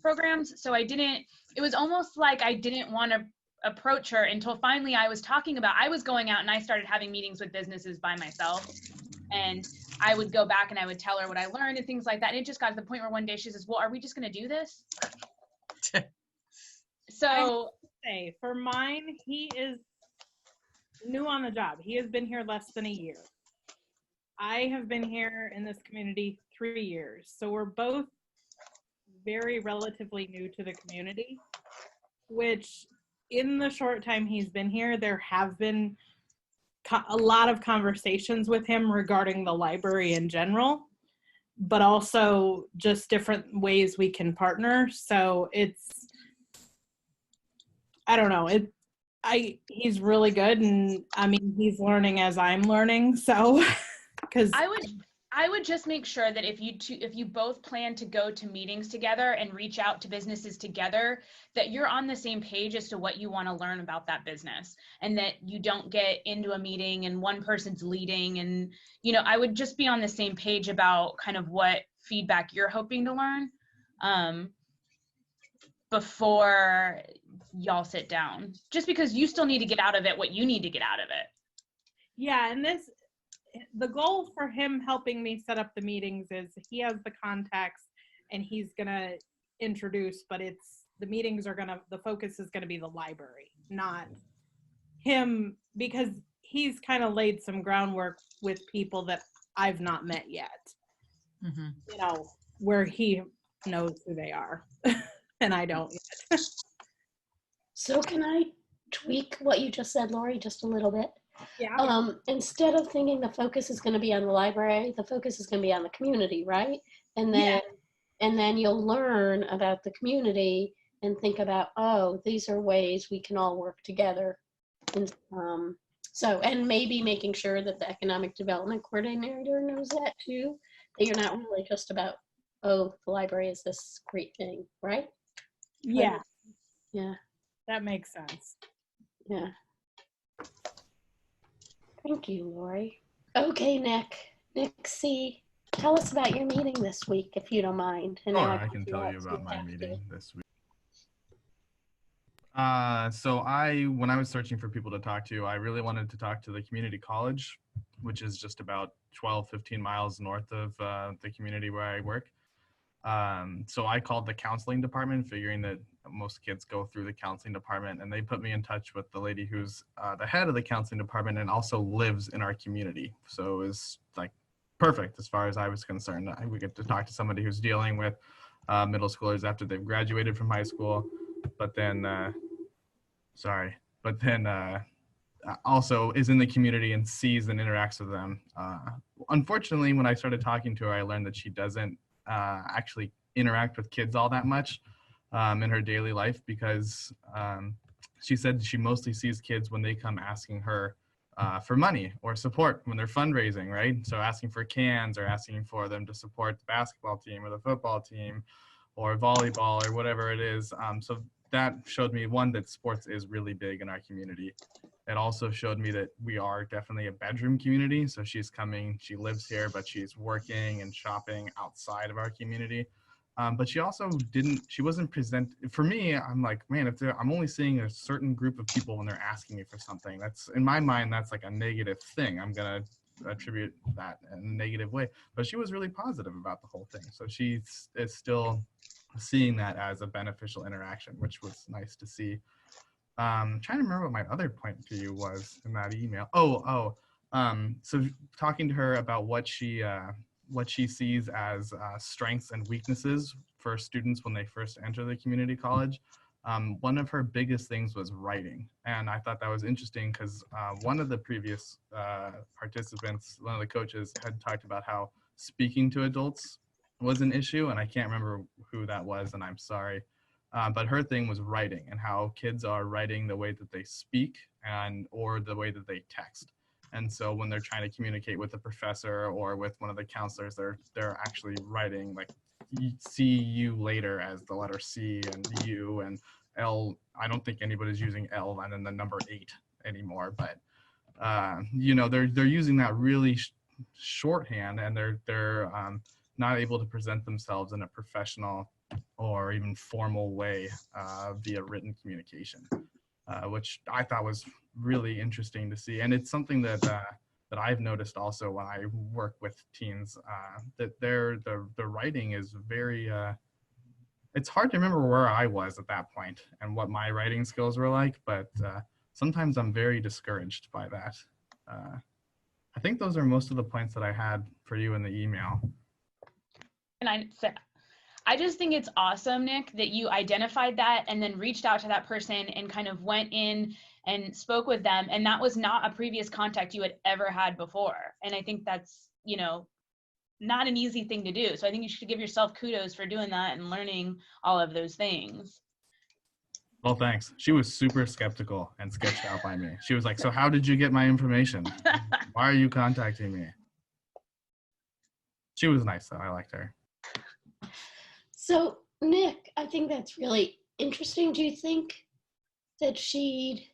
programs, so it was almost like I didn't want to approach her until finally I was going out and I started having meetings with businesses by myself, and I would go back and I would tell her what I learned and things like that. And it just got to the point where one day she says, "Well, are we just going to do this?" So for mine, he is new on the job. He has been here less than a year. I have been here in this community 3 years. So we're both very relatively new to the community, which in the short time he's been here, there have been a lot of conversations with him regarding the library in general, but also just different ways we can partner. So I don't know. He's really good, and I mean, he's learning as I'm learning. So, because I would just make sure that if you both plan to go to meetings together and reach out to businesses together, that you're on the same page as to what you want to learn about that business, and that you don't get into a meeting and one person's leading, and I would just be on the same page about kind of what feedback you're hoping to learn before y'all sit down, just because you still need to get out of it what you need to get out of it. Yeah, and the goal for him helping me set up the meetings is he has the contacts and he's gonna introduce, but the focus is gonna be the library, not him, because he's kind of laid some groundwork with people that I've not met yet. Mm-hmm. Where he knows who they are and I don't yet. So can I tweak what you just said, Lori, just a little bit? Yeah. Instead of thinking the focus is going to be on the library, the focus is going to be on the community, right? And then you'll learn about the community and think about, oh, these are ways we can all work together. And and maybe making sure that the economic development coordinator knows that too, that you're not really just about, oh, the library is this great thing, right? Yeah. Yeah. That makes sense. Yeah. Thank you, Lori. Okay, Nick C., tell us about your meeting this week, if you don't mind. And sure, I can tell you about my meeting this week. So when I was searching for people to talk to, I really wanted to talk to the community college, which is just about 15 miles north of the community where I work. So I called the counseling department, figuring that most kids go through the counseling department, and they put me in touch with the lady who's the head of the counseling department and also lives in our community. So it was like perfect as far as I was concerned. We get to talk to somebody who's dealing with middle schoolers after they've graduated from high school, but then also is in the community and sees and interacts with them. Unfortunately, when I started talking to her, I learned that she doesn't actually interact with kids all that much in her daily life, because she said she mostly sees kids when they come asking her for money or support when they're fundraising, right? So asking for cans or asking for them to support the basketball team or the football team or volleyball or whatever it is. So that showed me, one, that sports is really big in our community. It also showed me that we are definitely a bedroom community. So she's coming, she lives here, but she's working and shopping outside of our community. But she also she wasn't present, for me, I'm like, man, I'm only seeing a certain group of people when they're asking me for something. That's, in my mind, that's like a negative thing. I'm gonna attribute that in a negative way. But she was really positive about the whole thing. So she is still seeing that as a beneficial interaction, which was nice to see. Trying to remember what my other point to you was in that email. So talking to her about what she sees as strengths and weaknesses for students when they first enter the community college. One of her biggest things was writing. And I thought that was interesting because one of the previous participants, one of the coaches, had talked about how speaking to adults was an issue. And I can't remember who that was, and I'm sorry. But her thing was writing and how kids are writing the way that they speak or the way that they text. And so when they're trying to communicate with a professor or with one of the counselors, they're actually writing like see you later as the letter C and U and L. I don't think anybody's using L and then the number 8 anymore, but they're using that really shorthand, and they're not able to present themselves in a professional or even formal way via written communication, which I thought was really interesting to see. And it's something that I've noticed also when I work with teens, that the writing is very, it's hard to remember where I was at that point and what my writing skills were like, but sometimes I'm very discouraged by that. I think those are most of the points that I had for you in the email. And I just think it's awesome, Nick, that you identified that and then reached out to that person and kind of went in and spoke with them. And that was not a previous contact you had ever had before. And I think that's, not an easy thing to do. So I think you should give yourself kudos for doing that and learning all of those things. Well, thanks. She was super skeptical and sketched out by me. She was like, so how did you get my information? Why are you contacting me? She was nice, though. I liked her. So, Nick, I think that's really interesting. Do you think that she'd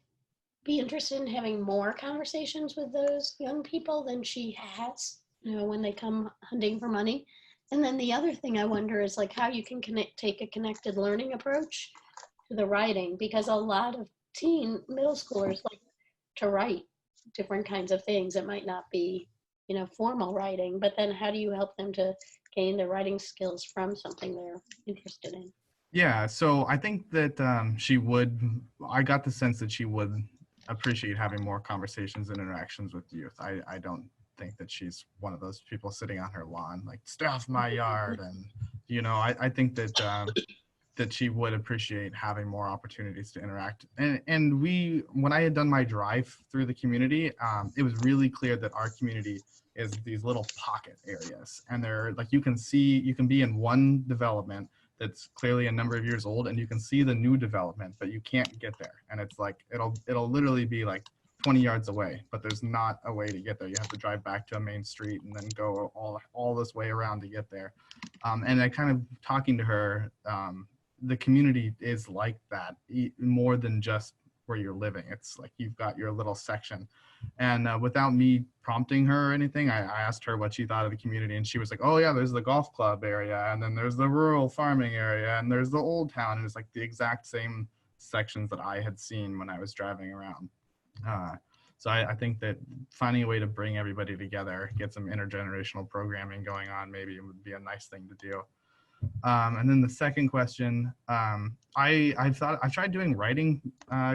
be interested in having more conversations with those young people than she has, when they come hunting for money? And then the other thing I wonder is like how you can take a connected learning approach to the writing, because a lot of middle schoolers like to write different kinds of things. It might not be, formal writing, but then how do you help them to gain their writing skills from something they're interested in? Yeah, so I think that I got the sense that she would appreciate having more conversations and interactions with youth. I don't think that she's one of those people sitting on her lawn, like, stay off my yard. And, I think that that she would appreciate having more opportunities to interact. And when I had done my drive through the community, it was really clear that our community is these little pocket areas. And they're like, you can be in one development that's clearly a number of years old, and you can see the new development, but you can't get there. And it's like, it'll literally be like 20 yards away, but there's not a way to get there. You have to drive back to a main street and then go all this way around to get there. And I kind of talking to her, the community is like that, more than just where you're living. It's like you've got your little section. And without me prompting her or anything, I asked her what she thought of the community, and she was like, oh yeah, there's the golf club area, and then there's the rural farming area, and there's the old town. And it's like the exact same sections that I had seen when I was driving around. So I think that finding a way to bring everybody together, get some intergenerational programming going on, maybe it would be a nice thing to do. And then the second question, I've tried doing writing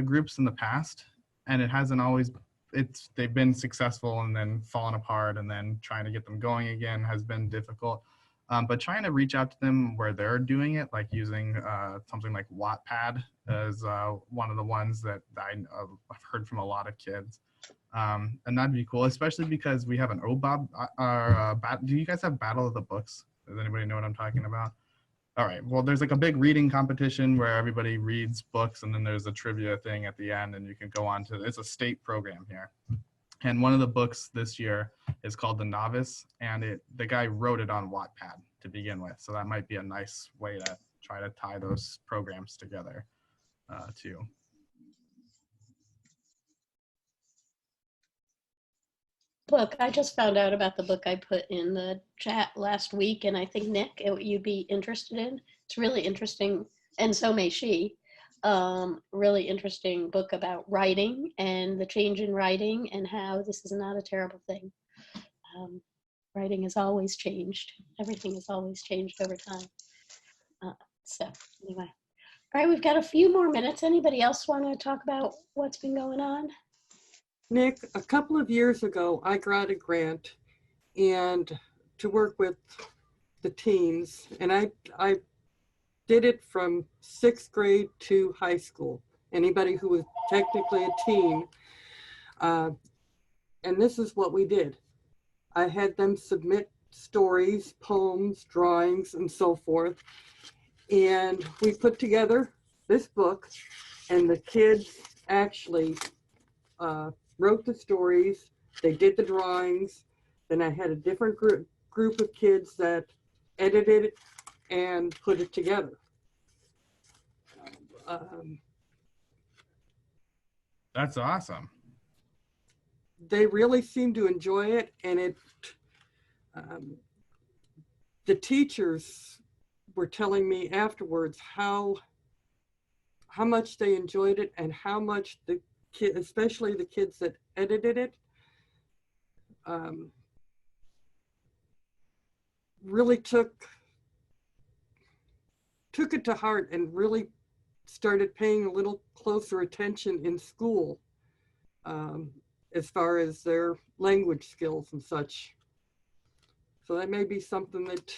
groups in the past, and it hasn't always, they've been successful and then fallen apart, and then trying to get them going again has been difficult. But trying to reach out to them where they're doing it, like using something like Wattpad as one of the ones that I've heard from a lot of kids. And that'd be cool, especially because we have an OBOB. Do you guys have Battle of the Books? Does anybody know what I'm talking about? All right, well, there's like a big reading competition where everybody reads books, and then there's a trivia thing at the end, and you can go on to, it's a state program here. And one of the books this year is called The Novice, and the guy wrote it on Wattpad to begin with. So that might be a nice way to try to tie those programs together too. book. I just found out about the book I put in the chat last week, and I think, Nick, you'd be interested in. It's really interesting, and so may she. Really interesting book about writing and the change in writing and how this is not a terrible thing. Writing has always changed. Everything has always changed over time. So anyway. All right, we've got a few more minutes. Anybody else want to talk about what's been going on? Nick, a couple of years ago, I got a grant and to work with the teens, and I did it from 6th grade to high school. Anybody who was technically a teen, and this is what we did. I had them submit stories, poems, drawings, and so forth, and we put together this book, and the kids actually wrote the stories, they did the drawings, then I had a different group of kids that edited it and put it together. That's awesome. They really seemed to enjoy it, and the teachers were telling me afterwards how much they enjoyed it and how much the kids, especially the kids that edited it, really took it to heart and really started paying a little closer attention in school, as far as their language skills and such. So that may be something that,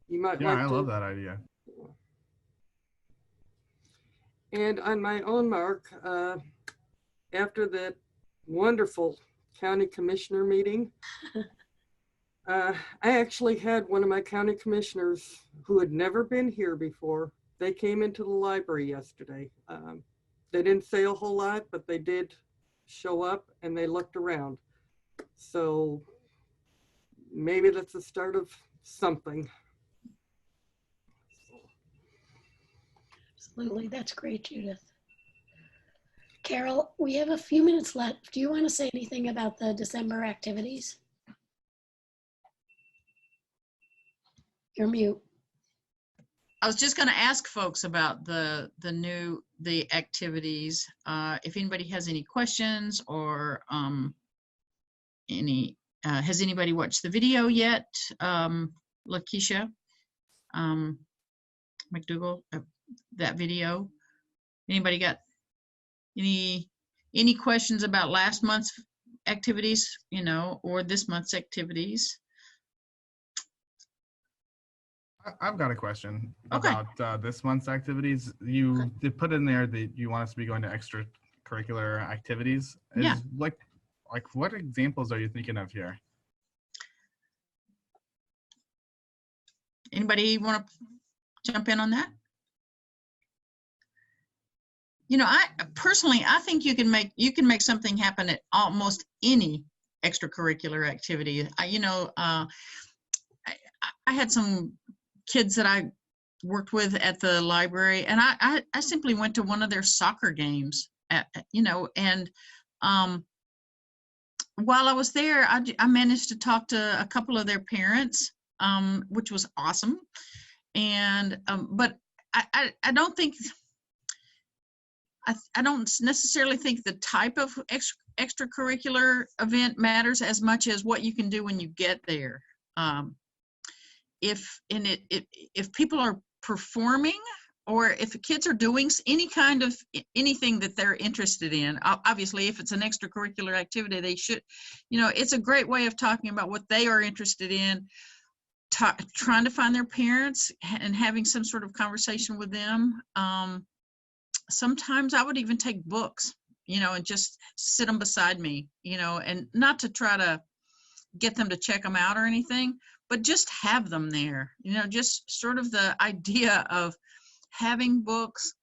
you might like to. Yeah, I love that idea. And on my own mark, after that wonderful county commissioner meeting, I actually had one of my county commissioners who had never been here before. They came into the library yesterday. They didn't say a whole lot, but they did show up and they looked around. So maybe that's the start of something. Absolutely, that's great, Judith. Carol, we have a few minutes left. Do you want to say anything about the December activities? You're mute. I was just going to ask folks about the activities. If anybody has any questions or has anybody watched the video yet? Lakeisha, McDougall, that video. Anybody got any questions about last month's activities, or this month's activities? I've got a question Okay. about this month's activities. You did put in there that you want us to be going to extracurricular activities. Yeah. Like what examples are you thinking of here? Anybody want to jump in on that? I personally think you can make something happen at almost any extracurricular activity. I had some kids that I worked with at the library, and I simply went to one of their soccer games, and while I was there, I managed to talk to a couple of their parents, which was awesome. And but I don't think I don't necessarily think the type of extracurricular event matters as much as what you can do when you get there. If people are performing, or if the kids are doing anything that they're interested in, obviously if it's an extracurricular activity, they should, it's a great way of talking about what they are interested in, trying to find their parents and having some sort of conversation with them. Sometimes I would even take books, and just sit them beside me, and not to try to get them to check them out or anything, but just have them there, just sort of the idea of having books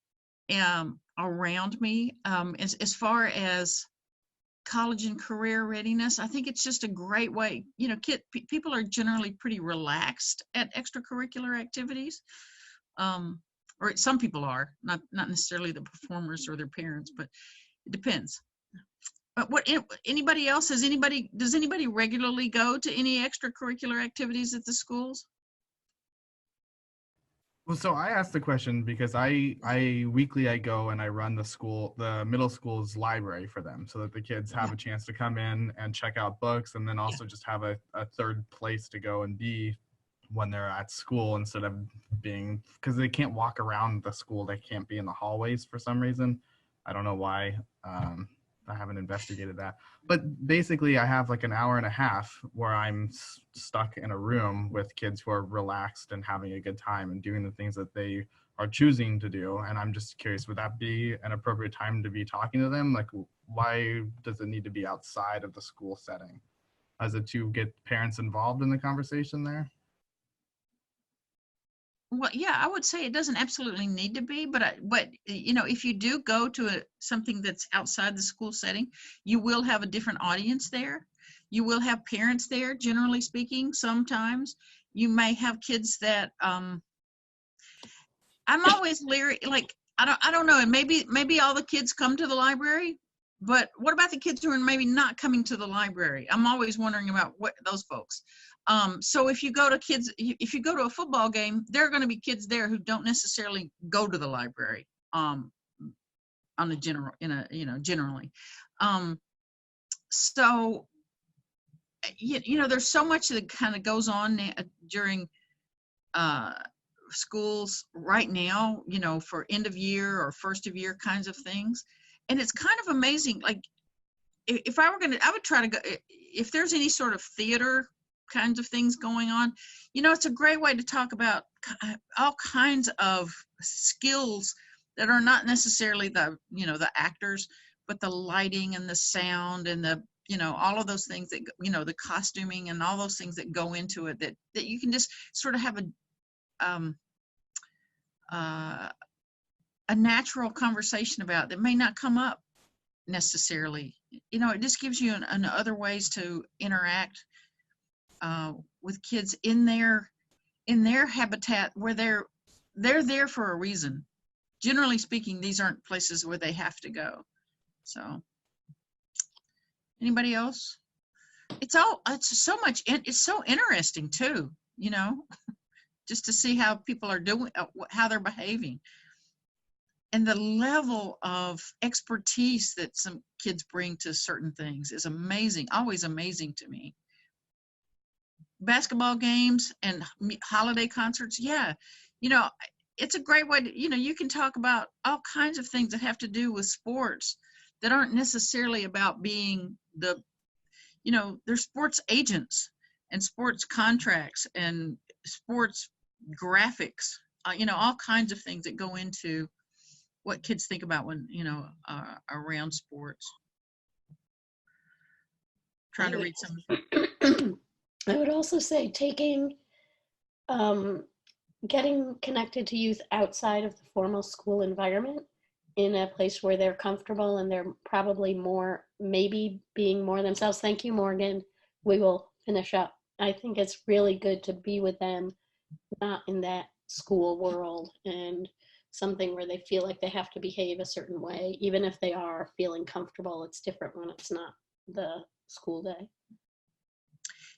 around me. As far as college and career readiness, I think it's just a great way. People are generally pretty relaxed at extracurricular activities, or some people are, not necessarily the performers or their parents, but it depends. Anybody else? Does anybody regularly go to any extracurricular activities at the schools? Well, so I asked the question because I weekly I go and I run the middle school's library for them so that the kids have a chance to come in and check out books, and then also just have a third place to go and be when they're at school, instead of being, because they can't walk around the school. They can't be in the hallways for some reason. I don't know why. I haven't investigated that. But basically, I have like an hour and a half where I'm stuck in a room with kids who are relaxed and having a good time and doing the things that they are choosing to do. And I'm just curious, would that be an appropriate time to be talking to them? Like, why does it need to be outside of the school setting? Is it to get parents involved in the conversation there? Well, yeah, I would say it doesn't absolutely need to be, but you know, if you do go to something that's outside the school setting, you will have a different audience there. You will have parents there, generally speaking. Sometimes you may have kids that I'm always leery. Like I don't know, and maybe all the kids come to the library, but what about the kids who are maybe not coming to the library? I'm always wondering about those folks. So if you go to a football game, there are going to be kids there who don't necessarily go to the library generally. So you know, there's so much that kind of goes on during schools right now, you know, for end of year or first of year kinds of things. And it's kind of amazing. Like if I would try to go, if there's any sort of theater kinds of things going on, you know, it's a great way to talk about all kinds of skills that are not necessarily the actors, but the lighting and the sound and the, you know, all of those things that, you know, the costuming and all those things that go into it, that you can just sort of have a natural conversation about that may not come up necessarily. You know, it just gives you other ways to interact with kids in their habitat, where they're there for a reason. Generally speaking, these aren't places where they have to go. So anybody else? It's so interesting too, you know, just to see how people are doing, how they're behaving. And the level of expertise that some kids bring to certain things is amazing, always amazing to me. Basketball games and holiday concerts, yeah, you know, it's a great way to, you know, you can talk about all kinds of things that have to do with sports that aren't necessarily about being the, you know, they're sports agents and sports contracts and sports graphics, you know, all kinds of things that go into what kids think about when, you know, around sports. Trying to read some. I would also say taking, getting connected to youth outside of the formal school environment, in a place where they're comfortable and they're probably maybe being more themselves. Thank you, Morgan. We will finish up. I think it's really good to be with them, not in that school world and something where they feel like they have to behave a certain way. Even if they are feeling comfortable, it's different when it's not the school day.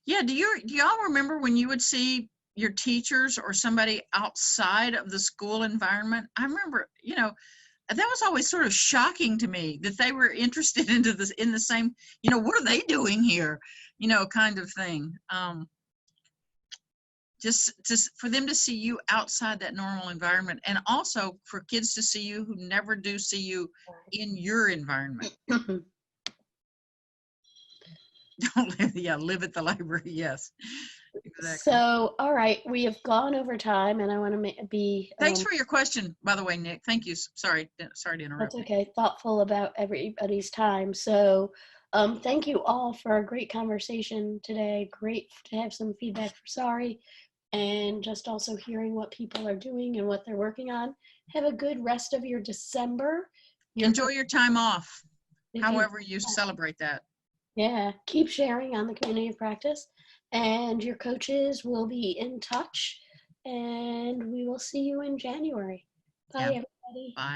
Yeah, do y'all remember when you would see your teachers or somebody outside of the school environment? I remember, you know, that was always sort of shocking to me that they were interested in the same, you know, what are they doing here, you know, kind of thing. Just for them to see you outside that normal environment, and also for kids to see you who never do see you in your environment. Don't live at the library. Yes, exactly. So, all right, we have gone over time, and I want to be. Thanks for your question, by the way, Nick. Thank you. Sorry to interrupt. That's okay. Thoughtful about everybody's time. So, thank you all for a great conversation today. Great to have some feedback for Sorry, and just also hearing what people are doing and what they're working on. Have a good rest of your December. Enjoy your time off, however you celebrate that. Yeah, keep sharing on the community of practice, and your coaches will be in touch, and we will see you in January. Bye, everybody. Bye.